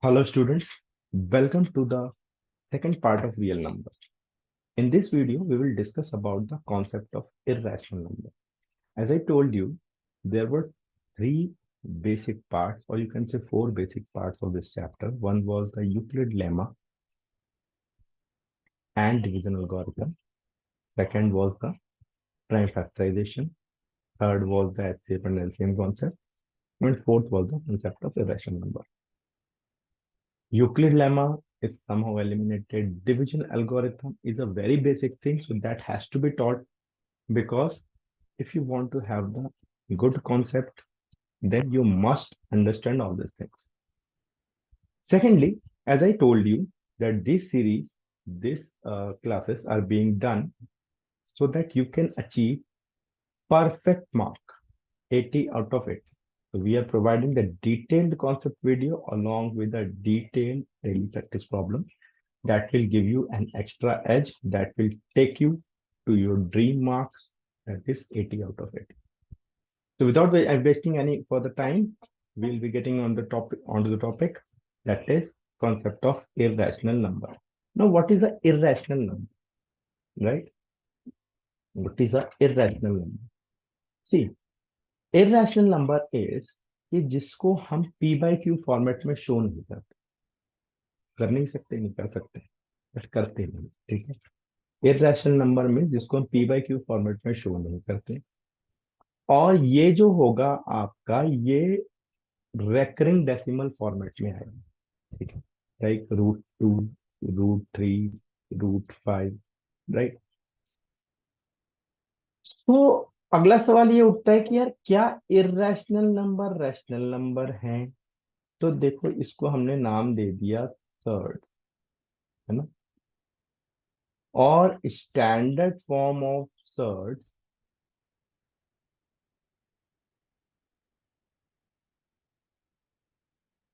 Hello students, welcome to the second part of real number. In this video, we will discuss about the concept of irrational number. As I told you, there were three basic parts, or you can say four basic parts of this chapter. One was the Euclid lemma and division algorithm. Second was the prime factorization. Third was the HCF and LCM concept. And fourth was the concept of irrational number. Euclid lemma is somehow eliminated. Division algorithm is a very basic thing, so that has to be taught because if you want to have the good concept, then you must understand all these things. Secondly, as I told you, that this series, these classes are being done so that you can achieve perfect mark, 80 out of 80. So we are providing the detailed concept video along with a detailed daily practice problem that will give you an extra edge that will take you to your dream marks, that is 80 out of 80. So without wasting any further time, we'll be getting onto the topic, that is concept of irrational number. Now, what is an irrational number, right? What is an irrational number? See, irrational number is कि जिसको हम p by q format में show नहीं करते, कर नहीं सकते, नहीं कर सकते, बट करते नहीं, ठीक है। इर्रेशनल नंबर में जिसको हम पी बाई क्यू फॉर्मेट में शो नहीं करते, और ये जो होगा आपका, ये रेकरिंग डेसिमल फॉर्मेट में आएगा, ठीक है। Like √2, √3, √5, right. तो अगला सवाल ये उठता है कि यार क्या इर्रेशनल नंबर रैशनल नंबर है? तो देखो, इसको हमने नाम दे दिया थर्ड, है ना। और स्टैंडर्ड फॉर्म ऑफ थर्ड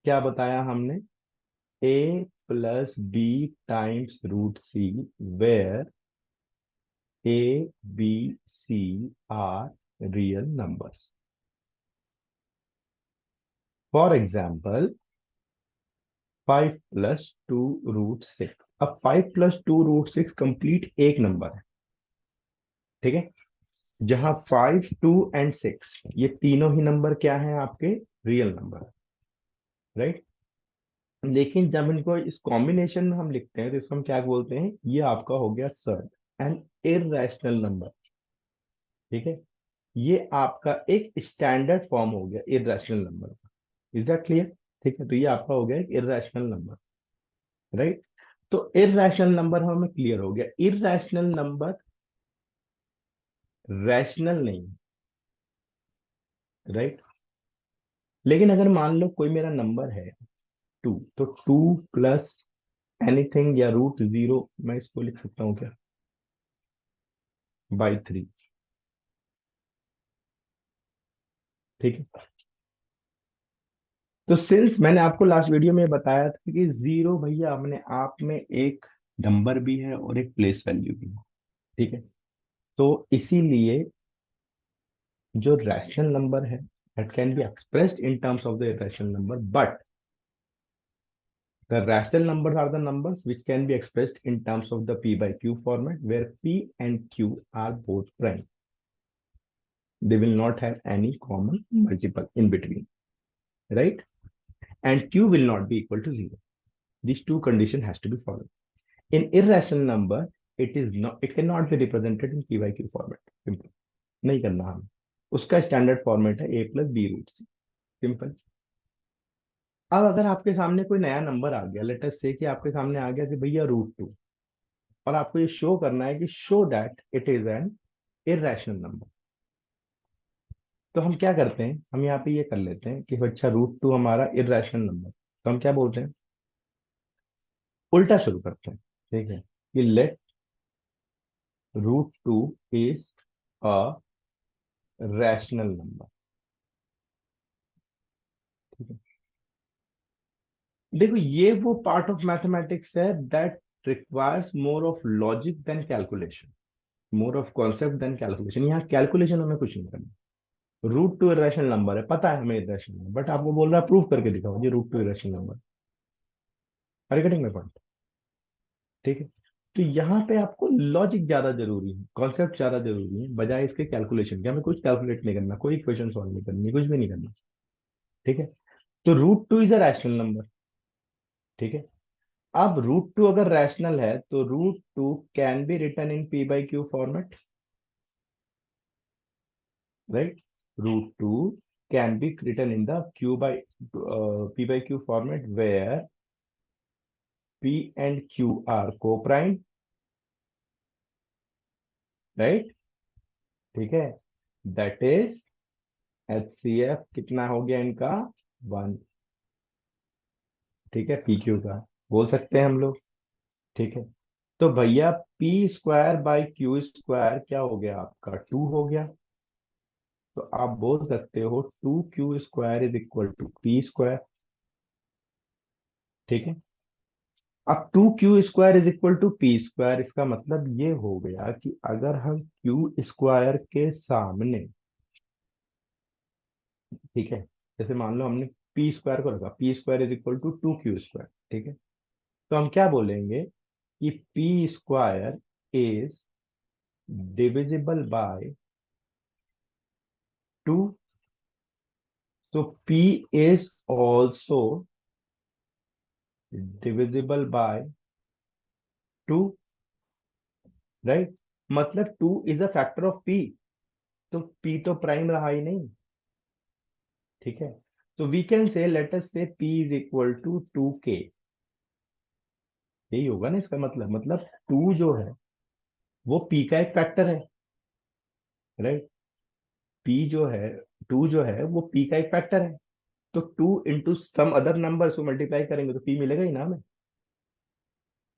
क्या बताया हमने? a plus b times √c, where a, b, c are real numbers. For example, 5 plus 2 √6. अब 5 plus 2 √6 कंप्लीट एक नंबर है, ठीक है। जहां 5, 2 एंड 6 ये तीनों ही नंबर क्या है आपके? Real number, right. लेकिन जब इनको इस कॉम्बिनेशन में हम लिखते हैं तो इसको हम क्या बोलते हैं? ये आपका हो गया सर्ड, एन इररेशनल नंबर, ठीक है। ये आपका एक स्टैंडर्ड फॉर्म हो गया इररेशनल नंबर का। Is that clear? ठीक है, तो ये आपका हो गया एक इररेशनल नंबर, राइट। तो इररेशनल नंबर हमें क्लियर हो गया। इररेशनल नंबर रैशनल नहीं, राइट। लेकिन अगर मान लो कोई मेरा नंबर है 2, तो 2 प्लस एनीथिंग या √0, मैं इसको लिख सकता हूँ क्या? बाई 3, ठीक है। तो सिंस मैंने आपको लास्ट वीडियो में बताया था कि जीरो भैया अपने आप में एक नंबर भी है और एक प्लेस वैल्यू भी है, ठीक है। तो इसीलिए जो रैशनल नंबर है, that can be expressed in terms of the rational number, but the rational numbers are the numbers which can be expressed in terms of the p by q format, where p and q are both prime. They will not have any common multiple in between, right? And q will not be equal to 0. These two conditions has to be followed. In irrational number, it cannot be represented in p by q format. Simple. नहीं करना हमें, उसका standard format है a plus b root c. Simple. अब अगर आपके सामने कोई नया नंबर आ गया, लेट अस से कि आपके सामने आ गया कि भैया √2, और आपको ये शो करना है कि show that it is an irrational number, तो हम क्या करते हैं? हम यहाँ पे ये कर लेते हैं कि अच्छा √2 हमारा इररेशनल नंबर, तो हम क्या बोलते हैं? उल्टा शुरू करते हैं, ठीक है, कि let √2 is a rational number, ठीक है। देखो, ये वो पार्ट ऑफ मैथमेटिक्स है that requires more of logic than calculation, more of concept than calculation. यहाँ कैलकुलेशन हमें कुछ नहीं करना। √2 इरेशनल नंबर है, पता है हमें इरेशनल नंबर, बट आपको बोल रहा है प्रूफ करके दिखाओ ये √2 irrational number. Are getting my point? ठीक है। तो यहाँ पे आपको लॉजिक ज्यादा जरूरी है, कॉन्सेप्ट ज्यादा जरूरी है, बजाय इसके कैलकुलेशन के। हमें कुछ कैलकुलेट नहीं करना, कोई इक्वेशन सॉल्व नहीं करनी, कुछ भी नहीं करना। ठीक है। तो root two is a rational number. ठीक है। अब रूट टू अगर रैशनल है तो root two can be written in P by Q format, right? Root two can be written in the Q by p by q format where p and q are co-prime, right? ठीक है। That is HCF कितना हो गया इनका? 1। ठीक है, P Q का बोल सकते हैं हम लोग। ठीक है। तो भैया P square by Q square क्या हो गया आपका? 2 हो गया। तो आप बोल सकते हो 2q² is equal to P square. ठीक है। अब 2q² is equal to P square, इसका मतलब ये हो गया कि अगर हम क्यू स्क्वायर के सामने, ठीक है, जैसे मान लो हमने पी स्क्वायर को रखा, p² is equal to 2q²। ठीक है। तो हम क्या बोलेंगे कि P square is divisible by 2। तो p is also divisible by 2, right? मतलब 2 is a factor of p। तो p तो प्राइम रहा ही नहीं। ठीक है। तो we can say, let us say p is equal to 2k। यही होगा ना इसका मतलब 2 जो है वो p का एक फैक्टर है, राइट? p जो है, 2 जो है वो p का एक फैक्टर है। तो 2 इंटू सम अदर नंबर को मल्टीप्लाई करेंगे तो p मिलेगा ही ना हमें।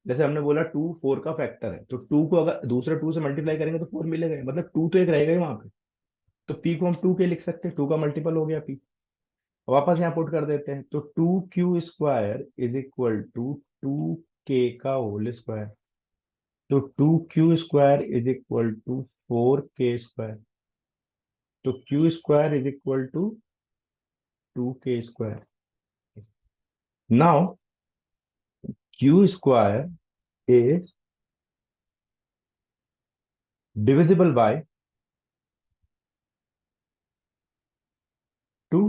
जैसे हमने बोला 2 4 का फैक्टर है, तो 2 को अगर दूसरे 2 से मल्टीप्लाई करेंगे तो 4 मिलेगा ही। मतलब 2 तो एक रहेगा ही वहां पे। तो p को हम 2k लिख सकते हैं, 2 का मल्टीपल हो गया p। वापस यहाँ पुट कर देते हैं, तो 2q² is equal to 2k का होल स्क्वायर। तो 2q² is equal to 4k²। तो q² is equal to 2k²। Now q² is divisible by 2।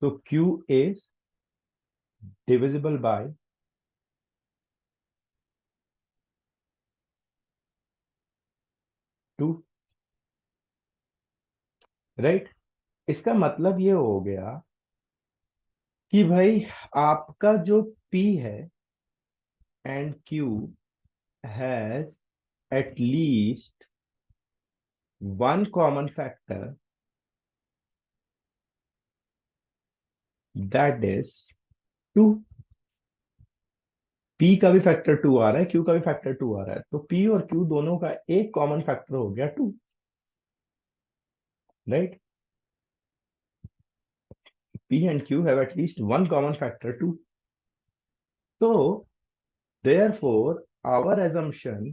तो q is divisible by 2, right? इसका मतलब ये हो गया कि भाई आपका जो p है and q has at least one common factor, that is 2। p का भी फैक्टर 2 आ रहा है, q का भी फैक्टर 2 आ रहा है, तो p और q दोनों का एक कॉमन फैक्टर हो गया 2, right? p and q have at least one common factor 2। So therefore our assumption,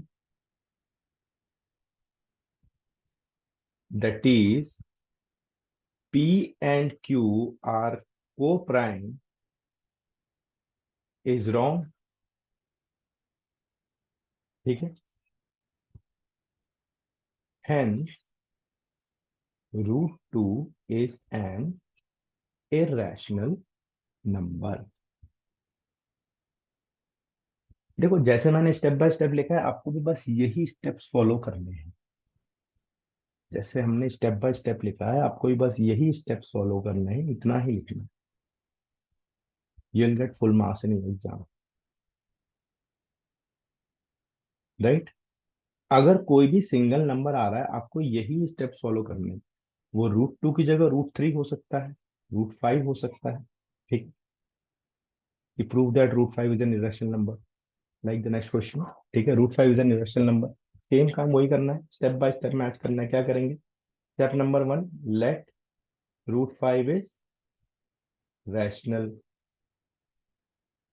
that is p and q are co-prime, is wrong। ठीक है। Hence √2 is an irrational number। देखो, जैसे मैंने स्टेप बाय स्टेप लिखा है, आपको भी बस यही स्टेप्स फॉलो करने हैं। जैसे हमने स्टेप बाय स्टेप लिखा है, आपको भी बस यही स्टेप्स फॉलो करने हैं, इतना ही लिखना है। You will get full marks in exam, right? अगर कोई भी सिंगल नंबर आ रहा है, आपको यही स्टेप्स फॉलो करने हैं। वो √2 की जगह √3 हो सकता है, √5 हो सकता है। ठीक। You prove that √5 is an irrational number, like the next question. ठीक है, √5 is an irrational number. Same काम वही करना है, स्टेप बाय स्टेप मैच करना है। क्या करेंगे? Step number 1, let √5 is rational.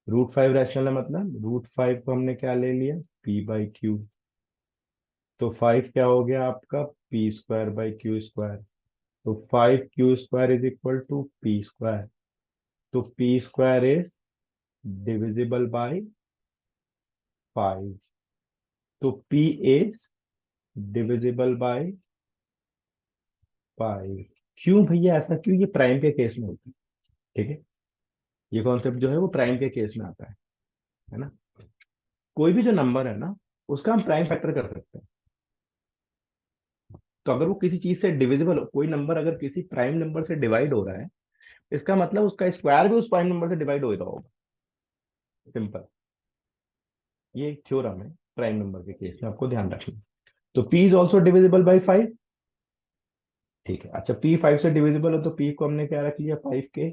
√5 rational है, मतलब √5 को हमने क्या ले लिया? p/q। तो 5 क्या हो गया आपका? p²/q²। तो 5q² is equal to p²। तो p² इज डिविजिबल बाय 5। तो p इज डिविजिबल बाय 5। क्यों भैया ऐसा क्यों? ये प्राइम के केस में होता है। ठीक है, ये कॉन्सेप्ट जो है वो प्राइम के केस में आता है ना। कोई भी जो नंबर है ना, उसका हम प्राइम फैक्टर कर सकते हैं। तो अगर वो किसी चीज से डिविजिबल हो, कोई नंबर अगर किसी प्राइम नंबर से डिवाइड हो रहा है, इसका मतलब उसका स्क्वायर भी उस प्राइम नंबर से डिवाइड हो रहा होगा। सिंपल। ये एक थ्योरम है प्राइम नंबर के केस में, आपको ध्यान रखना। तो p is also divisible by 5। ठीक है, अच्छा p 5 से डिविजिबल हो तो p को हमने क्या रख लिया, 5k,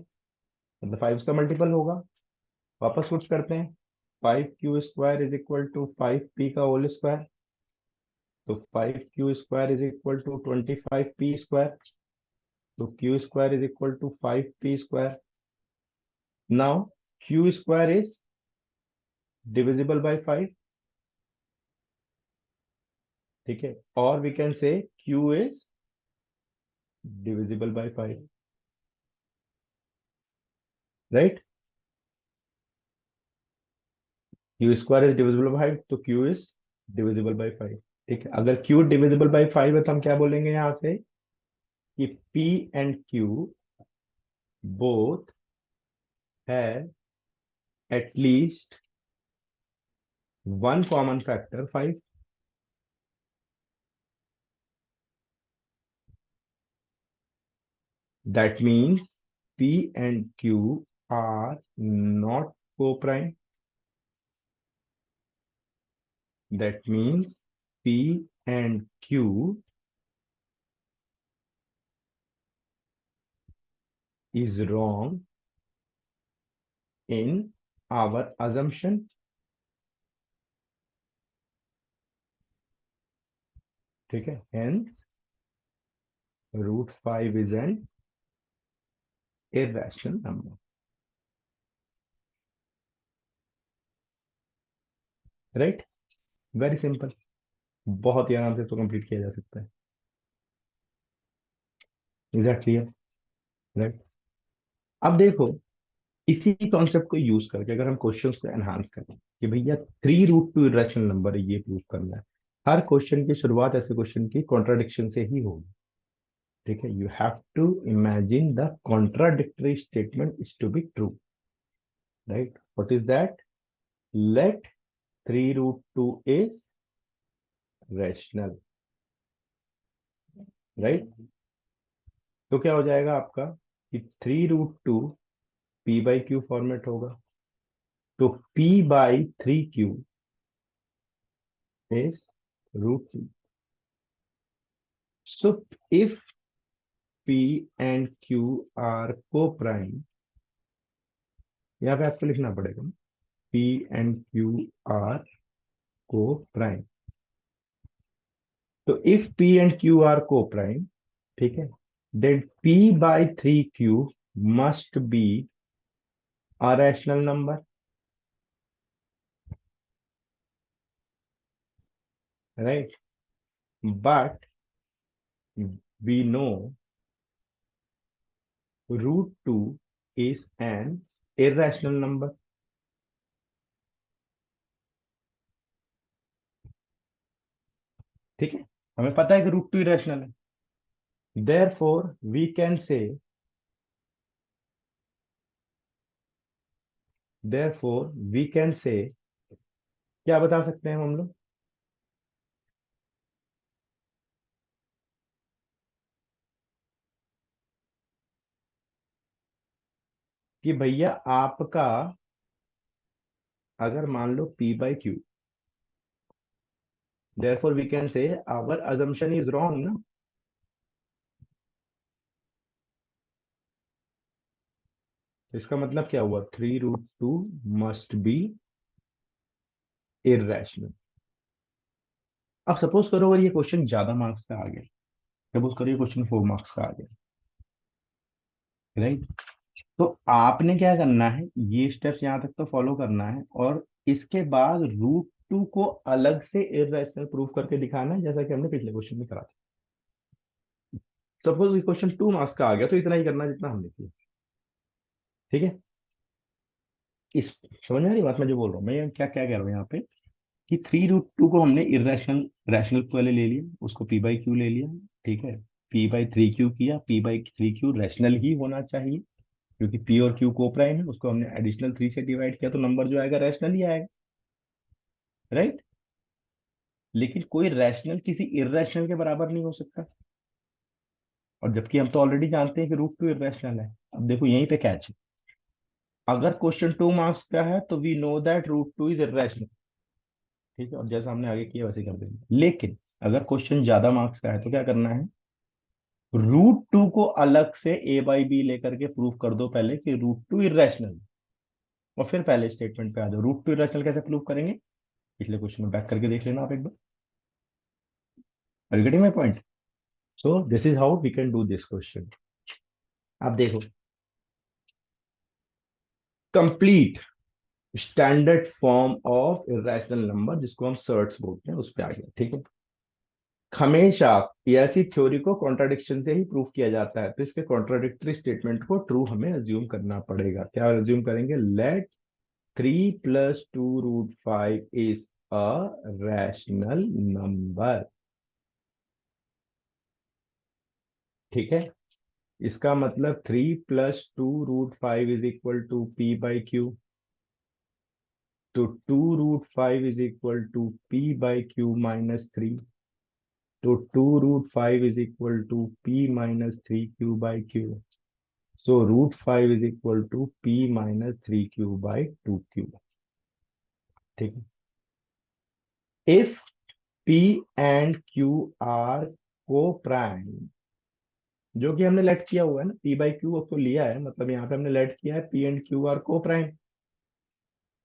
मतलब 5 का मल्टीपल होगा। वापस कुछ करते हैं, 5q² is equal to 5p का होल स्क्वायर। तो 5q² is equal to 25p²। तो q² is equal to 5p²। Now q² is divisible by 5। ठीक है, और we can say q is divisible by 5, right. q² is divisible by 5, तो q is divisible by 5। ठीक है, अगर q divisible by 5 है तो हम क्या बोलेंगे यहां से कि p एंड q बोथ है at least one common factor 5। That means P and Q are not co-prime. That means P and Q is wrong in our assumption. ठीक है, hence √5 is an irrational number. Right? Very simple. बहुत ही आराम से तो complete किया जा सकता है। Is that clear? Right? अब देखो, इसी कॉन्सेप्ट को यूज करके अगर हम क्वेश्चंस को एनहांस करें कि भैया 3√2 इरेशनल नंबर है, ये प्रूव करना है। हर क्वेश्चन की शुरुआत ऐसे क्वेश्चन की कॉन्ट्राडिक्शन से ही होगी। ठीक है, you have to imagine the contradictory statement is to be true, right. What is that? Let 3√2 is rational, right. तो क्या हो जाएगा आपका कि 3√2 p/q फॉर्मेट होगा। तो p/3q is √2. So if P and Q are co-prime, यहाँ पे आपको लिखना पड़ेगा P and Q are co-prime। तो if P and Q are co-prime, ठीक है, then p/3q must be a rational number, right? But we know √2 is an irrational number। ठीक है, हमें पता है कि √2 irrational है। Therefore we can say, therefore we can say, क्या बता सकते हैं हम लोग कि भैया आपका अगर मान लो p/q, therefore we can say our assumption is wrong ना। इसका मतलब क्या हुआ, 3√2 मस्ट बी इरेशनल। अब सपोज करो अगर ये क्वेश्चन ज्यादा मार्क्स का आ गया, सपोज करो ये क्वेश्चन 4 मार्क्स का आ गया, राइट। तो आपने क्या करना है, ये स्टेप्स यहाँ तक तो फॉलो करना है, और इसके बाद √2 को अलग से इरेशनल प्रूफ करके दिखाना है, जैसा कि हमने पिछले क्वेश्चन में करा था। सपोज ये क्वेश्चन 2 मार्क्स का आ गया तो इतना ही करना है जितना हमने किया। ठीक है, इस समझ में आ रही बात मैं जो बोल रहा हूँ, मैं क्या क्या कह रहा हूँ यहाँ पे, कि 3√2 को हमने इरेशनल रैशनल पहले ले लिया, उसको P/Q ले लिया, ठीक है, P/3Q किया, P/3Q रैशनल ही होना चाहिए क्योंकि P और Q को प्राइम है, उसको हमने एडिशनल 3 से डिवाइड किया तो नंबर जो आएगा रैशनल ही आएगा, राइट। लेकिन कोई रैशनल किसी इरेशनल के बराबर नहीं हो सकता, और जबकि हम तो ऑलरेडी जानते हैं कि √2 इरेशनल है। अब देखो यहीं पे कैच है, अगर क्वेश्चन 2 मार्क्स का है तो we know that √2 is irrational, ठीक है, और जैसा हमने आगे किया वैसे कर देंगे। लेकिन अगर क्वेश्चन ज्यादा मार्क्स का है तो क्या करना है, √2 को अलग से A/B लेकर के प्रूव कर दो पहले कि √2 इरेशनल, और फिर पहले स्टेटमेंट पे आ जाओ। √2 इरेशनल कैसे प्रूव करेंगे, पिछले क्वेश्चन में बैक करके देख लेना आप एक बार। Are you getting my point? So this is how we can do this question. आप देखो, complete standard form of irrational number, जिसको हम सर्ट्स बोलते हैं, उस पर आ गया, ठीक है। हमेशा ऐसी थ्योरी को कॉन्ट्राडिक्शन से ही प्रूव किया जाता है, तो इसके कॉन्ट्राडिक्टरी स्टेटमेंट को ट्रू हमें अज्यूम करना पड़ेगा। क्या अज्यूम करेंगे, let 3 + 2√5 is a rational number, ठीक है। इसका मतलब 3 + 2√5 इज इक्वल टू P/Q, तो 2√5 इज इक्वल टू P/Q-3, तो 2√5 is equal to P-3Q/Q, so √5 is equal to P-3Q/2Q, ठीक है। If P and Q are coprime, जो कि हमने लेट किया हुआ है ना, P/Q को लिया है, मतलब यहाँ पे हमने लेट किया है P एंड Q आर को प्राइम,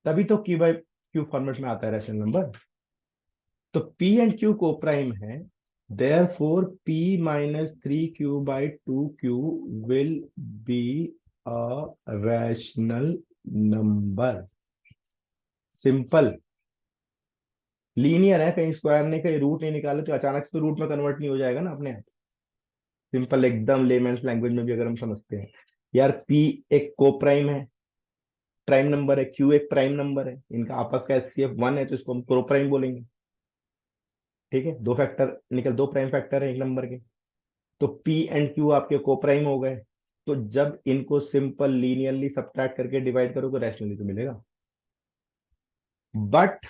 तभी तो Q/Q फॉर्मेट में आता है रैशनल नंबर। तो P एंड Q को प्राइम है, therefore P-3Q/2Q will be a rational number। Simple, linear है, कहीं स्क्वायर नहीं, कहीं रूट नहीं निकाले तो अचानक से तो रूट में कन्वर्ट नहीं हो जाएगा ना अपने आप। सिंपल एकदम लेमेंस लैंग्वेज में भी अगर हम समझते हैं, यार P एक को प्राइम है, प्राइम नंबर है, Q एक प्राइम नंबर है, इनका आपस का HCF 1 है, तो इसको हम को प्राइम बोलेंगे, ठीक है। दो फैक्टर निकल, दो प्राइम फैक्टर है एक नंबर के, तो P एंड Q आपके को प्राइम हो गए। तो जब इनको सिंपल लीनियरली सब्ट्रैक्ट करके डिवाइड करो तो रैशनली तो मिलेगा, but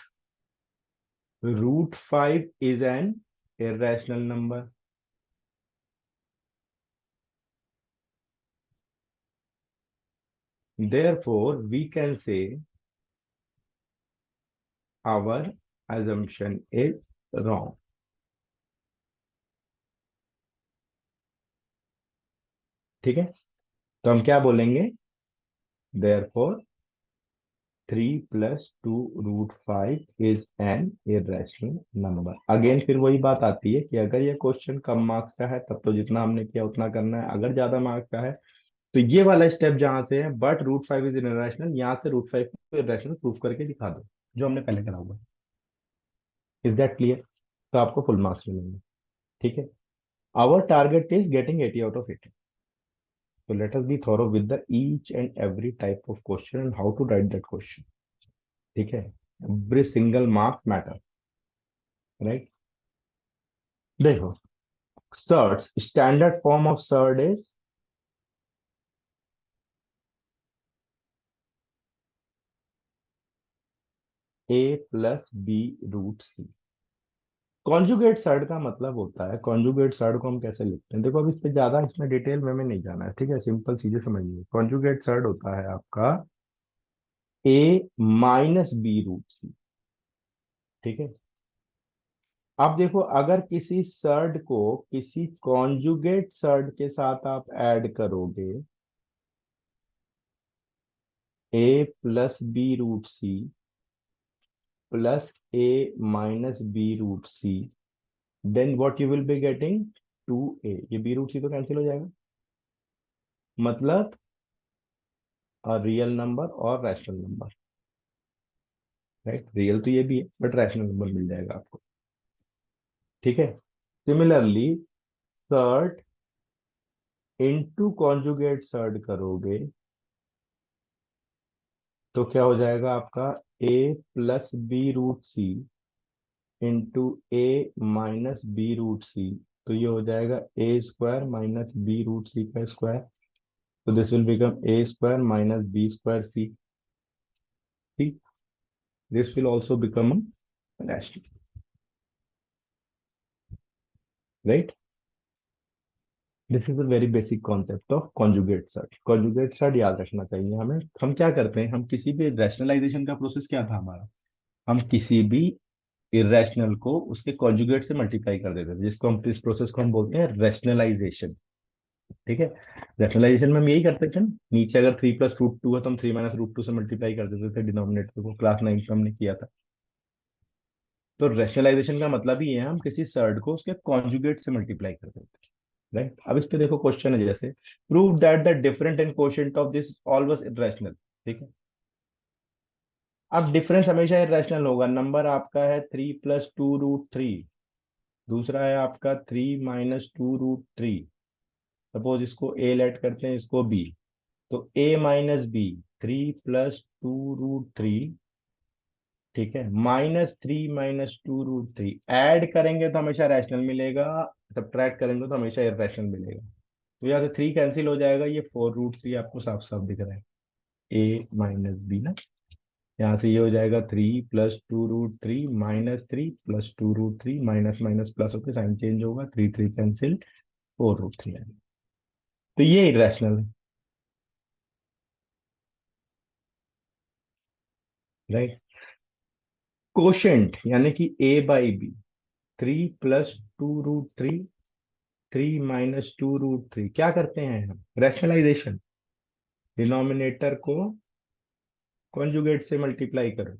√5 is an irrational number, therefore we can say our assumption is wrong, ठीक है। तो हम क्या बोलेंगे, therefore 3 + 2√5 is an irrational number। Again फिर वही बात आती है कि अगर ये क्वेश्चन कम मार्क्स का है तब तो जितना हमने किया उतना करना है, अगर ज्यादा मार्क्स का है तो ये वाला स्टेप जहां से है, बट √5 इज इरेशनल, यहाँ से √5 को इरेशनल प्रूफ करके दिखा दो, जो हमने पहले करा हुआ है। Is that clear? तो आपको फुल मार्क्स मिलेंगे, ठीक है। Our target is getting 80/80। So let us be thorough with the each and every type of question and how to write that question, ठीक है। every single mark matter, right? देखो, surds standard form of surd is A+B√C। Conjugate surd का मतलब होता है, conjugate surd को हम कैसे लिखते हैं, देखो अब इस पे ज्यादा इसमें डिटेल में नहीं जाना है, ठीक है, सिंपल चीजें समझिए। कॉन्जुगेट सर्ड होता है आपका A-B√C, ठीक है। अब देखो, अगर किसी सर्ड को किसी कॉन्जुगेट सर्ड के साथ आप ऐड करोगे, A+B√C plus A-B√C, then what you will be getting 2A। ये B√C तो कैंसिल हो जाएगा, मतलब रियल नंबर और रैशनल नंबर, राइट। रियल तो ये भी है बट रैशनल नंबर मिल जाएगा आपको, ठीक है। Similarly surd into conjugate surd करोगे तो क्या हो जाएगा आपका a plus b root c into a minus b root c. तो ये हो जाएगा a square minus b root c का स्क्वायर। तो this will become a square minus b square c. ठीक, this will also become rational, right. This is a very basic concept of conjugate surd. Conjugate surd याद रखना चाहिए हमें। हम क्या करते हैं, हम किसी भी रैशनलाइजेशन का प्रोसेस क्या था हमारा, हम किसी भी इरेशनल को उसके कॉन्जुगेट से मल्टीप्लाई कर देते थे, जिसको हम, इस प्रोसेस को हम बोलते हैं रैशनलाइजेशन। ठीक है, रैशनलाइजेशन में हम यही करते थे ना, नीचे अगर 3 + √2 है तो हम 3 - √2 से मल्टीप्लाई कर देते थे डिनोमिनेटर को, क्लास 9 में हमने किया था। तो रैशनलाइजेशन का मतलब ही है हम किसी सर्ड को उसके कॉन्जुगेट से मल्टीप्लाई कर देते हैं, राइट। अब इस पे देखो क्वेश्चन है जैसे, prove that the different and quotient of this always irrational. ठीक है, अब डिफरेंस हमेशा इरेशनल होगा। नंबर आपका है 3 + 2√3, दूसरा है आपका 3 - 2√3। सपोज इसको ए लेट करते हैं, इसको बी। तो ए माइनस बी, 3 + 2√3, ठीक है, -3 - 2√3। ऐड करेंगे तो हमेशा रैशनल मिलेगा, सब्ट्रैक्ट करेंगे तो हमेशा इरेशनल मिलेगा। तो यहाँ से 3 कैंसिल हो जाएगा, ये 4√3 आपको साफ साफ दिख रहा है, ए माइनस बी ना। यहाँ से ये हो जाएगा 3 + 2√3 -3 + 2√3, माइनस माइनस प्लस होकर साइन चेंज होगा, 3 3 कैंसिल, 4√3 आएगा। तो ये इरेशनल है, राइट। कोशेंट यानी कि A/B, 3 + 2√3, 3 - 2√3, क्या करते हैं हम, रैशनलाइजेशन। डिनोमिनेटर को कॉन्जुगेट से मल्टीप्लाई करो,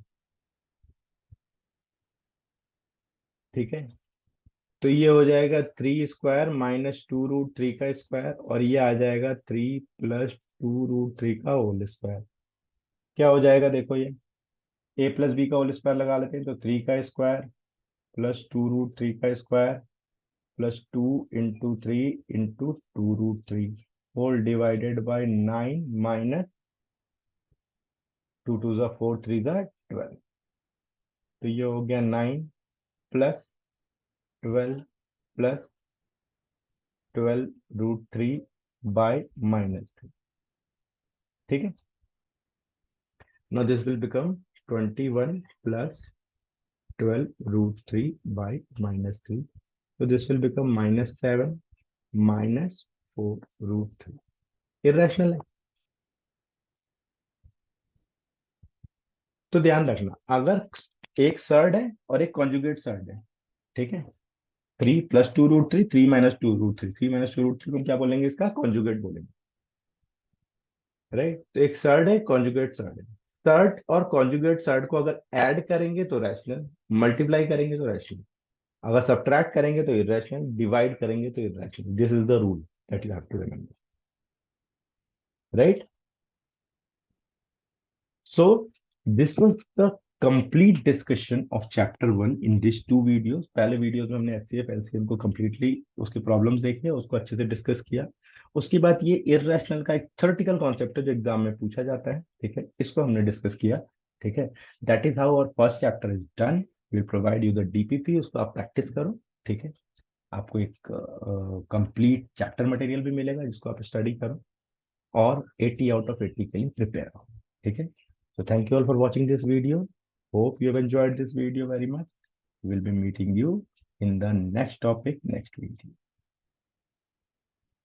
ठीक है। तो ये हो जाएगा 3 स्क्वायर -2√3 का स्क्वायर, और ये आ जाएगा 3 + 2√3 का होल स्क्वायर। क्या हो जाएगा देखो, ये a प्लस बी का होल स्क्वायर लगा लेते हैं, तो 3 का स्क्वायर +2√3 का स्क्वायर +2 × 3 × 2√3 होल डिवाइडेड बाय 9 माइनस 2 2 = 4, 3 × 12। तो ये हो गया 9 + 12 + 12√3 बाय -3। ठीक है, now this will become 21 + 12√3 by -3। So this will become -7 -4√3। Irrational है। तो ध्यान रखना, अगर एक सर्ड है और एक कॉन्जुगेट सर्ड है, ठीक है, 3 + 2√3, 3 - 2√3, 3 - 2√3 को क्या बोलेंगे, इसका कॉन्जुगेट बोलेंगे, राइट। तो एक सर्ड है, कॉन्जुगेट सर्ड है। सर्ड और कॉन्जुगेट सर्ड को अगर ऐड करेंगे तो रैशनल, मल्टीप्लाई करेंगे तो रैशनल, अगर सब्ट्रैक्ट करेंगे तो इरेशनल, डिवाइड करेंगे तो irrational. This is the rule that you have to remember, right. So this was the complete discussion of chapter 1 in these two videos. पहले वीडियोस में हमने एचसीएफ एलसीएम को completely उसके प्रॉब्लम्स देखे, उसको अच्छे से डिस्कस किया। उसके बाद ये इररेशनल का एक थ्योरेटिकल कॉन्सेप्ट है जो एग्जाम में पूछा जाता है, ठीक है, इसको हमने डिस्कस किया। ठीक है, that is how our first chapter is done. Will provide you the DPP, उसको आप प्रैक्टिस करो, ठीक है। आपको एक कंप्लीट चैप्टर मटेरियल भी मिलेगा जिसको आप स्टडी करो, और 80 out of 80 के लिए प्रिपेयर हो, ठीक है। So thank you all for watching this video. Hope you have enjoyed this video very much. We'll be meeting you in the next topic next video.